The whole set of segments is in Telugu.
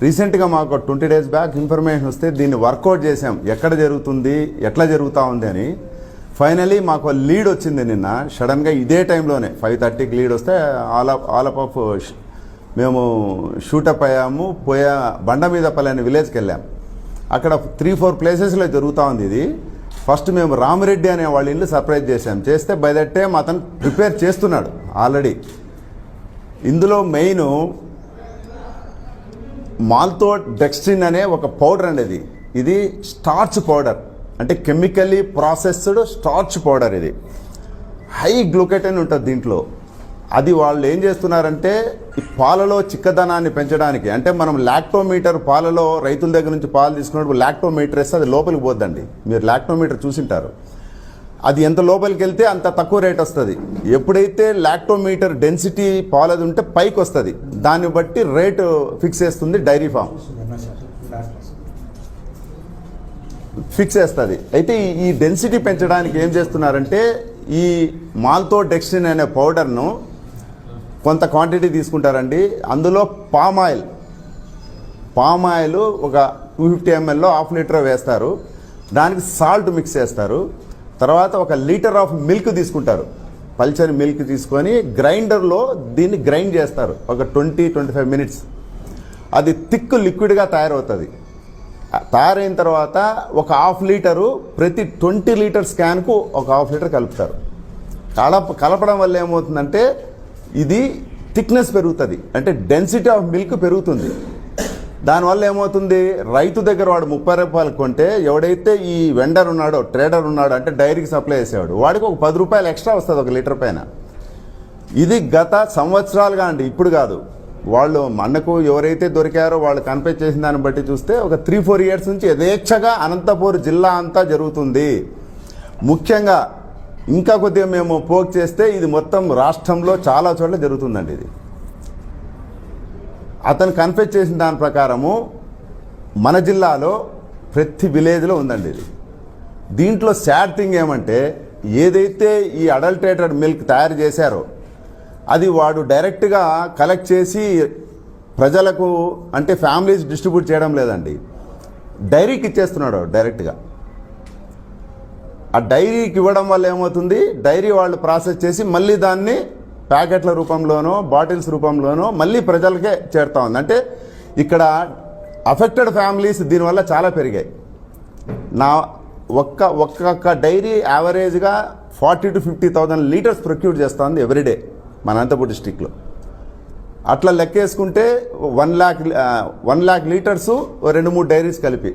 రీసెంట్గా మాకు 20 days బ్యాక్ ఇన్ఫర్మేషన్ వస్తే దీన్ని వర్కౌట్ చేసాం, ఎక్కడ జరుగుతుంది, ఎట్లా జరుగుతూ ఉంది అని. ఫైనలీ మాకు లీడ్ వచ్చింది నిన్న సడన్గా ఇదే టైంలోనే 5:30కి లీడ్ వస్తే ఆల్ ఆఫ్ మేము షూటప్ అయ్యాము. బండ మీద పల్లె అనే విలేజ్కి వెళ్ళాం. అక్కడ 3-4 ప్లేసెస్లో జరుగుతూ ఉంది ఇది. ఫస్ట్ మేము రామిరెడ్డి అనే వాళ్ళ ఇల్లు సర్ప్రైజ్ చేసాం. చేస్తే బై దట్ టైం అతను ప్రిపేర్ చేస్తున్నాడు ఆల్రెడీ. ఇందులో మెయిన్ మాల్తోడెక్స్ట్రిన్ అనే ఒక పౌడర్ అనేది, ఇది స్టార్చ్ పౌడర్, అంటే కెమికల్లీ ప్రాసెస్డ్ స్టార్చ్ పౌడర్. ఇది హై గ్లూకెటైన్ ఉంటుంది దీంట్లో. అది వాళ్ళు ఏం చేస్తున్నారంటే ఈ పాలలో చిక్కదనాన్ని పెంచడానికి, అంటే మనం లాక్టోమీటర్ పాలలో రైతుల దగ్గర నుంచి పాలు తీసుకున్నప్పుడు లాక్టోమీటర్ వేస్తే అది లోపలికి పోద్దండి. మీరు లాక్టోమీటర్ చూసింటారు. అది ఎంత లోపలికి వెళ్తే అంత తక్కువ రేట్ వస్తుంది. ఎప్పుడైతే లాక్టోమీటర్ డెన్సిటీ పాలది ఉంటే పైకి వస్తుంది, దాన్ని బట్టి రేటు ఫిక్స్ చేస్తుంది డైరీ ఫామ్, ఫిక్స్ చేస్తుంది. అయితే ఈ డెన్సిటీ పెంచడానికి ఏం చేస్తున్నారంటే ఈ మాల్తోడెక్స్ట్రిన్ అనే పౌడర్ను కొంత క్వాంటిటీ తీసుకుంటారండి. అందులో పామ్ ఆయిల్ ఒక 250 ml 1/2 లీటర్ వేస్తారు. దానికి సాల్ట్ మిక్స్ చేస్తారు. తర్వాత 1 లీటర్ ఆఫ్ మిల్క్ తీసుకుంటారు. పల్చని మిల్క్ తీసుకొని గ్రైండర్లో దీన్ని గ్రైండ్ చేస్తారు ఒక 20-25 minutes. అది థిక్ లిక్విడ్గా తయారవుతుంది. తయారైన తర్వాత 1/2 లీటరు ప్రతి 20 లీటర్స్ క్యాన్కు 1/2 లీటర్ కలుపుతారు. కలపడం వల్ల ఏమవుతుందంటే ఇది థిక్నెస్ పెరుగుతుంది, అంటే డెన్సిటీ ఆఫ్ మిల్క్ పెరుగుతుంది. దానివల్ల ఏమవుతుంది, రైతు దగ్గర వాడు 30 రూపాయలు కొంటే ఎవడైతే ఈ వెండర్ ఉన్నాడో, ట్రేడర్ ఉన్నాడో, అంటే డైరీకి సప్లై చేసేవాడు, వాడికి ఒక 10 రూపాయలు ఎక్స్ట్రా వస్తుంది 1 లీటర్ పైన. ఇది గత సంవత్సరాలుగా అండి, ఇప్పుడు కాదు. వాళ్ళు మనకు ఎవరైతే దొరికారో వాళ్ళు కన్ఫెస్ చేసిన దాన్ని బట్టి చూస్తే ఒక 3-4 years నుంచి యథేచ్ఛగా అనంతపూర్ జిల్లా అంతా జరుగుతుంది. ముఖ్యంగా ఇంకా కొద్దిగా మేము పోక్ చేస్తే ఇది మొత్తం రాష్ట్రంలో చాలా చోట్ల జరుగుతుందండి. ఇది అతను కన్ఫెస్ చేసిన దాని ప్రకారము మన జిల్లాలో ప్రతి విలేజ్లో ఉందండి ఇది. దీంట్లో సాడ్ థింగ్ ఏమంటే ఏదైతే ఈ అడల్టరేటెడ్ మిల్క్ తయారు చేశారో అది వాడు డైరెక్ట్గా కలెక్ట్ చేసి ప్రజలకు, అంటే ఫ్యామిలీస్ డిస్ట్రిబ్యూట్ చేయడం లేదండి, డైరీకి ఇచ్చేస్తున్నాడు డైరెక్ట్గా. ఆ డైరీకి ఇవ్వడం వల్ల ఏమవుతుంది, డైరీ వాళ్ళు ప్రాసెస్ చేసి మళ్ళీ దాన్ని ప్యాకెట్ల రూపంలోనో బాటిల్స్ రూపంలోనో మళ్ళీ ప్రజలకే చేరుతా ఉంది. అంటే ఇక్కడ అఫెక్టెడ్ ఫ్యామిలీస్ దీనివల్ల చాలా పెరిగాయి. నా ఒక్కొక్క డైరీ యావరేజ్గా 40,000-50,000 లీటర్స్ ప్రొక్యూర్ చేస్తుంది ఎవ్రీడే మన అనంతపూర్ డిస్టిక్లో. అట్లా లెక్కేసుకుంటే 1 lakh లీటర్స్ 2-3 డైరీస్ కలిపి.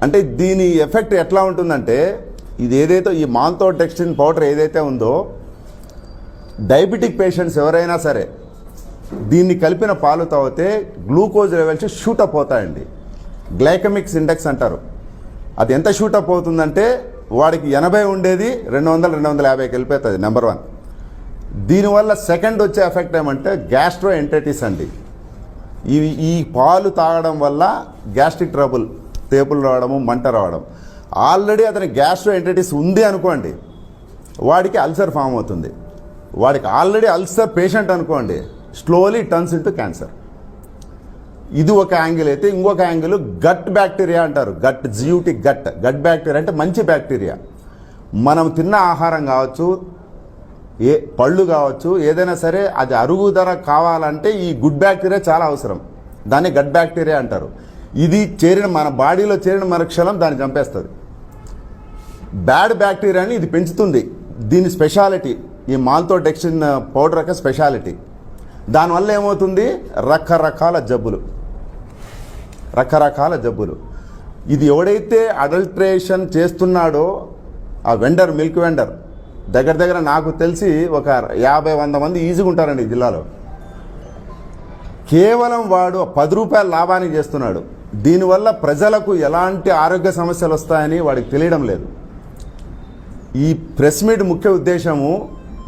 అంటే దీని ఎఫెక్ట్ ఎట్లా ఉంటుందంటే ఇది ఏదైతే ఈ మాల్తోడెక్స్ట్రిన్ పౌడర్ ఏదైతే ఉందో, డయాబెటిక్ పేషెంట్స్ ఎవరైనా సరే దీన్ని కలిపిన పాలు తాగితే గ్లూకోజ్ లెవెల్స్ షూటప్ అవుతాయండి. గ్లైకమిక్స్ ఇండెక్స్ అంటారు. అది ఎంత షూటప్ అవుతుందంటే వాడికి 80 ఉండేది 200-250కి వెళ్ళిపోతుంది. నెంబర్ 1. దీనివల్ల సెకండ్ వచ్చే ఎఫెక్ట్ ఏమంటే గ్యాస్ట్రో ఎంటైటిస్ అండి. ఈ పాలు తాగడం వల్ల గ్యాస్ట్రిక్ ట్రబుల్, తేపులు రావడము, మంట రావడం. ఆల్రెడీ అతనికి గ్యాస్ట్రో ఎంటైటిస్ ఉంది అనుకోండి, వాడికి అల్సర్ ఫామ్ అవుతుంది. వాడికి ఆల్రెడీ అల్సర్ పేషెంట్ అనుకోండి, స్లోలీ టర్న్స్ ఇంటూ క్యాన్సర్. ఇది ఒక యాంగిల్ అయితే, ఇంకొక యాంగిల్ గట్ బ్యాక్టీరియా అంటారు. గట్ బ్యాక్టీరియా అంటే మంచి బ్యాక్టీరియా. మనం తిన్న ఆహారం కావచ్చు, పళ్ళు కావచ్చు, ఏదైనా సరే అది అరుగుదల కావాలంటే ఈ గుడ్ బ్యాక్టీరియా చాలా అవసరం. దాన్ని గట్ బ్యాక్టీరియా అంటారు. ఇది మన బాడీలో చేరిన మరుక్షణం దాన్ని చంపేస్తుంది. బ్యాడ్ బ్యాక్టీరియాని ఇది పెంచుతుంది. దీని స్పెషాలిటీ ఈ మాల్తోడెక్స్ట్రిన్ పౌడర్ యొక్క స్పెషాలిటీ. దానివల్ల ఏమవుతుంది, రకరకాల జబ్బులు. ఇది ఎవడైతే అడల్ట్రేషన్ చేస్తున్నాడో ఆ మిల్క్ వెండర్ దగ్గర నాకు తెలిసి ఒక 50-100 మంది ఈజీగా ఉంటారండి ఈ జిల్లాలో. కేవలం వాడు 10 రూపాయల లాభానికి చేస్తున్నాడు. దీనివల్ల ప్రజలకు ఎలాంటి ఆరోగ్య సమస్యలు వస్తాయని వాడికి తెలియడం లేదు. ఈ ప్రెస్ మీట్ ముఖ్య ఉద్దేశము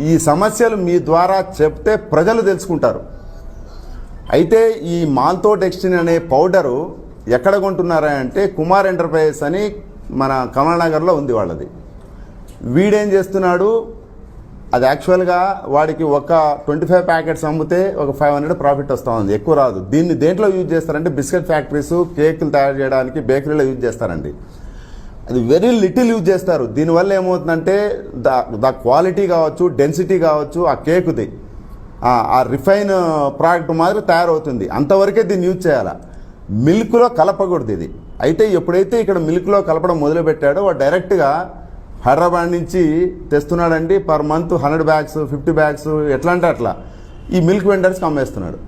ఈ సమస్యలు మీ ద్వారా చెప్తే ప్రజలు తెలుసుకుంటారు. అయితే ఈ మాల్తోడెక్స్ట్రిన్ అనే పౌడరు ఎక్కడ కొంటున్నారా అంటే కుమార్ ఎంటర్ప్రైజెస్ అని మన కమలనగర్లో ఉంది వాళ్ళది. వీడేం చేస్తున్నాడు, అది యాక్చువల్గా వాడికి ఒక 25 ప్యాకెట్స్ అమ్మితే ఒక 500 ప్రాఫిట్ వస్తూ ఉంది, ఎక్కువ రాదు. దీన్ని దేంట్లో యూజ్ చేస్తారంటే బిస్కెట్ ఫ్యాక్టరీస్, కేకులు తయారు చేయడానికి బేకరీలో యూజ్ చేస్తారండి. అది వెరీ లిటిల్ యూజ్ చేస్తారు. దీనివల్ల ఏమవుతుందంటే ద క్వాలిటీ కావచ్చు, డెన్సిటీ కావచ్చు, ఆ కేకుది ఆ రిఫైన్ ప్రోడక్ట్ మాదిరి తయారవుతుంది. అంతవరకే దీన్ని యూజ్ చేయాలి, మిల్క్లో కలపకూడదు ఇది. అయితే ఎప్పుడైతే ఇక్కడ మిల్క్లో కలపడం మొదలుపెట్టాడో వాడు డైరెక్ట్గా హైదరాబాద్ నుంచి తెస్తున్నాడండి. పర్ మంత్ 100 బ్యాగ్స్, 50 బ్యాగ్స్, ఎట్లా అంటే అట్లా ఈ మిల్క్ వెండర్స్కి అమ్మేస్తున్నాడు.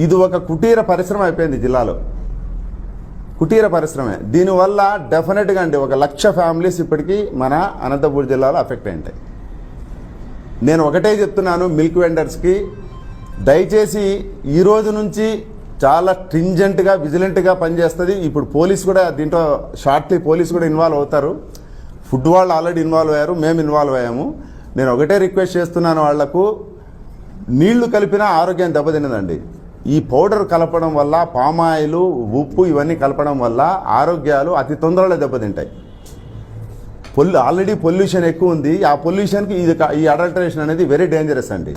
ఇది ఒక కుటీర పరిశ్రమ అయిపోయింది జిల్లాలో, కుటీర పరిశ్రమే. దీనివల్ల డెఫినెట్గా అండి 1,00,000 ఫ్యామిలీస్ ఇప్పటికీ మన అనంతపురం జిల్లాలో అఫెక్ట్ అయింటాయి. నేను ఒకటే చెప్తున్నాను మిల్క్ వెండర్స్కి, దయచేసి ఈ రోజు నుంచి చాలా స్ట్రింజెంట్గా, విజిలెంట్గా పనిచేస్తుంది. ఇప్పుడు పోలీస్ కూడా దీంట్లో షార్ట్లీ పోలీస్ కూడా ఇన్వాల్వ్ అవుతారు. ఫుడ్ వాళ్ళు ఆల్రెడీ ఇన్వాల్వ్ అయ్యారు, మేము ఇన్వాల్వ్ అయ్యాము. నేను ఒకటే రిక్వెస్ట్ చేస్తున్నాను వాళ్లకు, నీళ్లు కలిపినా ఆరోగ్యం దెబ్బతిన్నదండి. ఈ పౌడర్ కలపడం వల్ల, పామాయిలు, ఉప్పు ఇవన్నీ కలపడం వల్ల ఆరోగ్యాలు అతి తొందరలో దెబ్బతింటాయి. ఆల్రెడీ పొల్యూషన్ ఎక్కువ ఉంది. ఆ పొల్యూషన్కి ఈ అడల్టరేషన్ అనేది వెరీ డేంజరస్ అండి.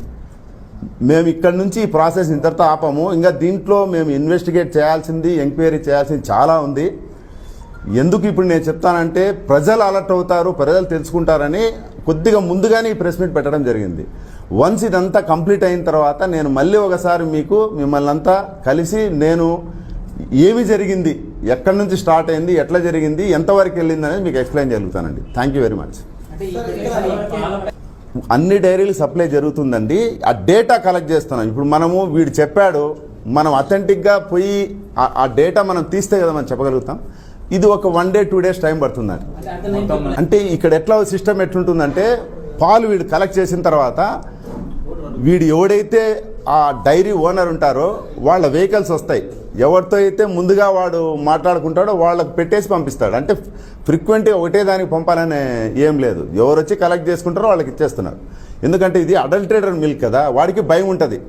మేము ఇక్కడ నుంచి ఈ ప్రాసెస్ ఇంతటితో ఆపము. ఇంకా దీంట్లో మేము ఇన్వెస్టిగేట్ చేయాల్సింది, ఎంక్వైరీ చేయాల్సింది చాలా ఉంది. ఎందుకు ఇప్పుడు నేను చెప్తానంటే ప్రజలు అలర్ట్ అవుతారు, ప్రజలు తెలుసుకుంటారని కొద్దిగా ముందుగానే ఈ ప్రెస్ మీట్ పెట్టడం జరిగింది. వన్స్ ఇదంతా కంప్లీట్ అయిన తర్వాత నేను మళ్ళీ ఒకసారి మిమ్మల్ని అంతా కలిసి నేను ఏమి జరిగింది, ఎక్కడి నుంచి స్టార్ట్ అయింది, ఎట్లా జరిగింది, ఎంతవరకు వెళ్ళింది అనేది మీకు ఎక్స్ప్లెయిన్ చేయగలుగుతానండి. Thank you very much. అన్ని డైరీలు సప్లై జరుగుతుందండి. ఆ డేటా కలెక్ట్ చేస్తున్నాం. ఇప్పుడు మనము వీడు చెప్పాడు, మనం అథెంటిక్గా పోయి ఆ డేటా మనం తీస్తే కదా మనం చెప్పగలుగుతాం. ఇది ఒక 1 day 2 days టైం పడుతుందండి. అంటే ఇక్కడ ఎట్లా సిస్టమ్ ఎట్లుంటుందంటే, పాలు వీడు కలెక్ట్ చేసిన తర్వాత వీడు ఎవడైతే ఆ డైరీ ఓనర్ ఉంటారో వాళ్ళ వెహికల్స్ వస్తాయి. ఎవరితో అయితే ముందుగా వాడు మాట్లాడుకుంటాడో వాళ్ళకు పెట్టేసి పంపిస్తాడు. అంటే ఫ్రీక్వెంట్గా ఒకటే దానికి పంపాలనే ఏం లేదు. ఎవరు వచ్చి కలెక్ట్ చేసుకుంటారో వాళ్ళకి ఇచ్చేస్తున్నారు. ఎందుకంటే ఇది అడల్టరేటెడ్ మిల్క్ కదా, వాడికి భయం ఉంటుంది.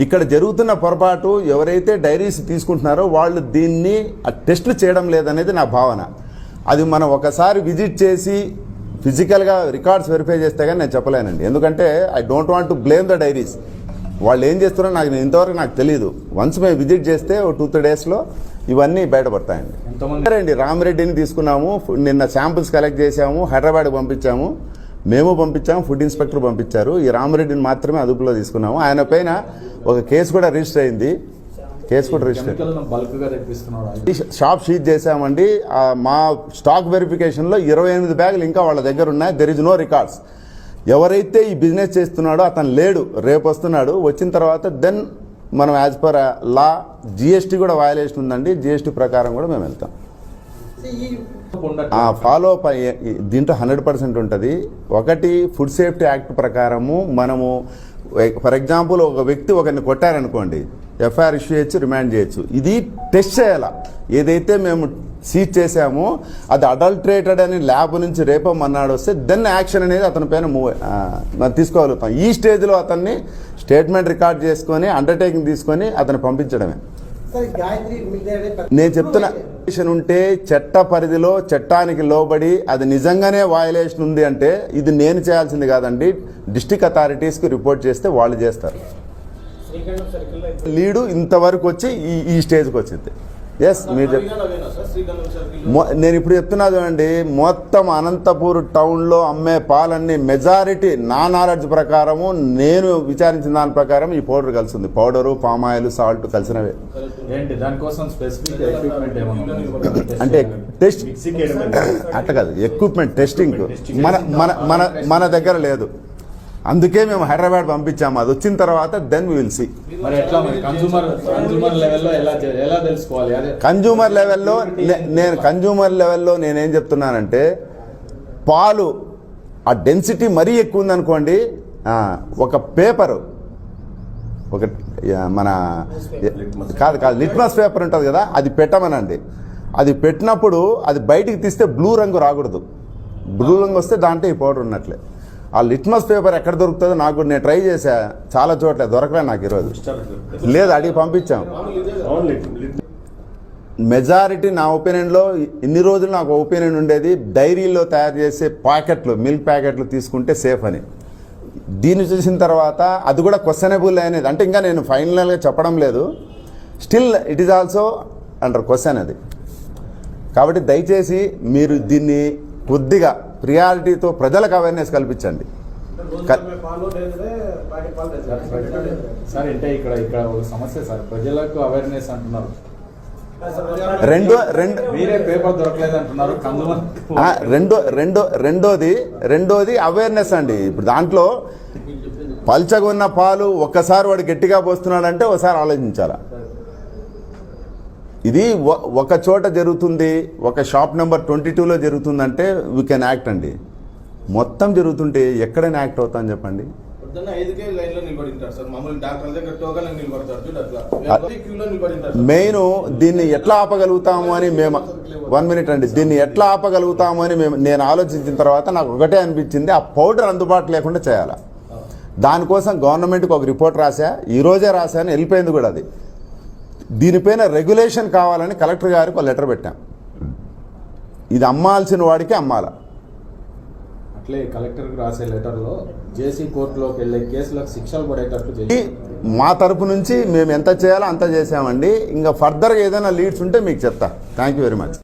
ఇక్కడ జరుగుతున్న పొరపాటు, ఎవరైతే డైరీస్ తీసుకుంటున్నారో వాళ్ళు దీన్ని టెస్టులు చేయడం లేదనేది నా భావన. అది మనం ఒకసారి విజిట్ చేసి ఫిజికల్గా రికార్డ్స్ వెరిఫై చేస్తే కానీ నేను చెప్పలేనండి. ఎందుకంటే I don't want to blame the diaries. వాళ్ళు ఏం చేస్తున్నారో ఇంతవరకు నాకు తెలియదు. వన్స్ మేము విజిట్ చేస్తే 2-3 daysలో ఇవన్నీ బయటపడతాయండి. అండి రామిరెడ్డిని తీసుకున్నాము, నిన్న శాంపిల్స్ కలెక్ట్ చేసాము, హైదరాబాద్కి పంపించాము, మేము పంపించాము, ఫుడ్ ఇన్స్పెక్టర్ పంపించారు. ఈ రామిరెడ్డిని మాత్రమే అదుపులో తీసుకున్నాము. ఆయన పైన ఒక కేసు కూడా రిజిస్టర్ అయింది. షాప్ సీజ్ చేసామండి. మా స్టాక్ వెరిఫికేషన్లో 28 బ్యాగులు ఇంకా వాళ్ళ దగ్గర ఉన్నాయి. There is no records. ఎవరైతే ఈ బిజినెస్ చేస్తున్నాడో అతను లేడు, రేపు వస్తున్నాడు. వచ్చిన తర్వాత దెన్ మనం యాజ్ పర్ లా జిఎస్టీ కూడా వయలేషన్ ఉందండి. జిఎస్టీ ప్రకారం కూడా మేము వెళ్తాం. ఫాలో అప్ దీంట్లో 100% ఉంటుంది. ఒకటి, ఫుడ్ సేఫ్టీ యాక్ట్ ప్రకారము మనము ఫర్ ఎగ్జాంపుల్ ఒక వ్యక్తి ఒకరిని కొట్టారనుకోండి, ఎఫ్ఐఆర్ ఇష్యూ చేయొచ్చు, రిమాండ్ చేయొచ్చు. ఇది టెస్ట్ చేయాలా. ఏదైతే మేము సీజ్ చేసామో అది అడల్టరేటెడ్ అని ల్యాబ్ నుంచి రేపో మన్నాడు వస్తే దెన్ యాక్షన్ అనేది అతని పైన తీసుకోగలుగుతాం. ఈ స్టేజ్లో అతన్ని స్టేట్మెంట్ రికార్డ్ చేసుకొని అండర్టేకింగ్ తీసుకొని అతను పంపించడమే. నేను చెప్తున్న ఉంటే చట్ట పరిధిలో చట్టానికి లోబడి అది నిజంగానే వయలేషన్ ఉంది అంటే ఇది నేను చేయాల్సింది కాదండి. డిస్ట్రిక్ట్ అథారిటీస్కి రిపోర్ట్ చేస్తే వాళ్ళు చేస్తారు. లీడు ఇంతవరకు వచ్చి ఈ స్టేజ్కి వచ్చింది. ఎస్, మీరు నేను ఇప్పుడు చెప్తున్నది అండి, మొత్తం అనంతపూర్ టౌన్లో అమ్మే పాలన్నీ మెజారిటీ నా నాలెడ్జ్ ప్రకారము, నేను విచారించిన దాని ప్రకారం ఈ పౌడర్ కలిసింది. పౌడరు, పామాయిల్, సాల్ట్ కలిసినవే. అంటే టెస్ట్ అట్లా కాదు, ఎక్విప్మెంట్ టెస్టింగ్ మన దగ్గర లేదు. అందుకే మేము హైదరాబాద్ పంపించాము. అది వచ్చిన తర్వాత then we will see. Consumer లెవెల్లో నేనేం చెప్తున్నానంటే, పాలు ఆ డెన్సిటీ మరీ ఎక్కువ ఉందనుకోండి, ఒక పేపరు, ఒక మన కాదు లిట్మస్ పేపర్ ఉంటుంది కదా, అది పెట్టమనండి. అది పెట్టినప్పుడు అది బయటికి తీస్తే బ్లూ రంగు రాకూడదు. బ్లూ రంగు వస్తే దాంట్లో ఈ పౌడర్ ఉన్నట్లే. ఆ లిట్మస్ పేపర్ ఎక్కడ దొరుకుతుందో నాకు నేను ట్రై చేశా, చాలా చోట్ల దొరకలే నాకు ఈరోజు. లేదు, అడిగి పంపించాం. మెజారిటీ నా ఒపీనియన్లో ఇన్ని రోజులు నాకు ఒపీనియన్ ఉండేది, డైరీలో తయారు చేసే ప్యాకెట్లు, మిల్క్ ప్యాకెట్లు తీసుకుంటే సేఫ్ అని. దీన్ని చూసిన తర్వాత అది కూడా క్వశ్చనబుల్ అనేది, అంటే ఇంకా నేను ఫైనల్గా చెప్పడం లేదు, still it is also under question అది. కాబట్టి దయచేసి మీరు దీన్ని కొద్దిగా ప్రియారిటీతో ప్రజలకు అవేర్నెస్ కల్పించండి. సార్ అంటే ఇక్కడ ఒక సమస్య సార్, ప్రజలకు అవేర్నెస్ అంటున్నారు, మీరే పేపర్ దొరకలేదు అంటున్నారు. రెండోది అవేర్నెస్ అండి. ఇప్పుడు దాంట్లో పల్చగా ఉన్న పాలు ఒక్కసారి వాడు గట్టిగా పోస్తున్నాడంటే ఒకసారి ఆలోచించాలా. ఇది ఒక చోట జరుగుతుంది, ఒక షాప్ నెంబర్ 22లో జరుగుతుందంటే వీ కెన్ యాక్ట్ అండి. మొత్తం జరుగుతుంటే ఎక్కడైనా యాక్ట్ అవుతాను చెప్పండి. మెయిన్ దీన్ని ఎట్లా ఆపగలుగుతాము అని మేము 1 మినిట్ అండి, దీన్ని ఎట్లా ఆపగలుగుతాము అని నేను ఆలోచించిన తర్వాత నాకు ఒకటే అనిపించింది, ఆ పౌడర్ అందుబాటు లేకుండా చేయాలి. దానికోసం గవర్నమెంట్కి ఒక రిపోర్ట్ రాశా, ఈరోజే రాశాను, వెళ్ళిపోయింది కూడా అది. దీనిపైన రెగ్యులేషన్ కావాలని కలెక్టర్ గారికి ఒక లెటర్ పెట్టాం. ఇది అమ్మాల్సిన వాడికి అమ్మాల. అట్లే కలెక్టర్కి రాసే లెటర్లో జేసీ కోర్టులోకి వెళ్ళే కేసులకు శిక్షలు పడేటట్టు మా తరపు నుంచి మేము ఎంత చేయాలో అంత చేసామండి. ఇంకా ఫర్దర్గా ఏదైనా లీడ్స్ ఉంటే మీకు చెప్తా. Thank you very much.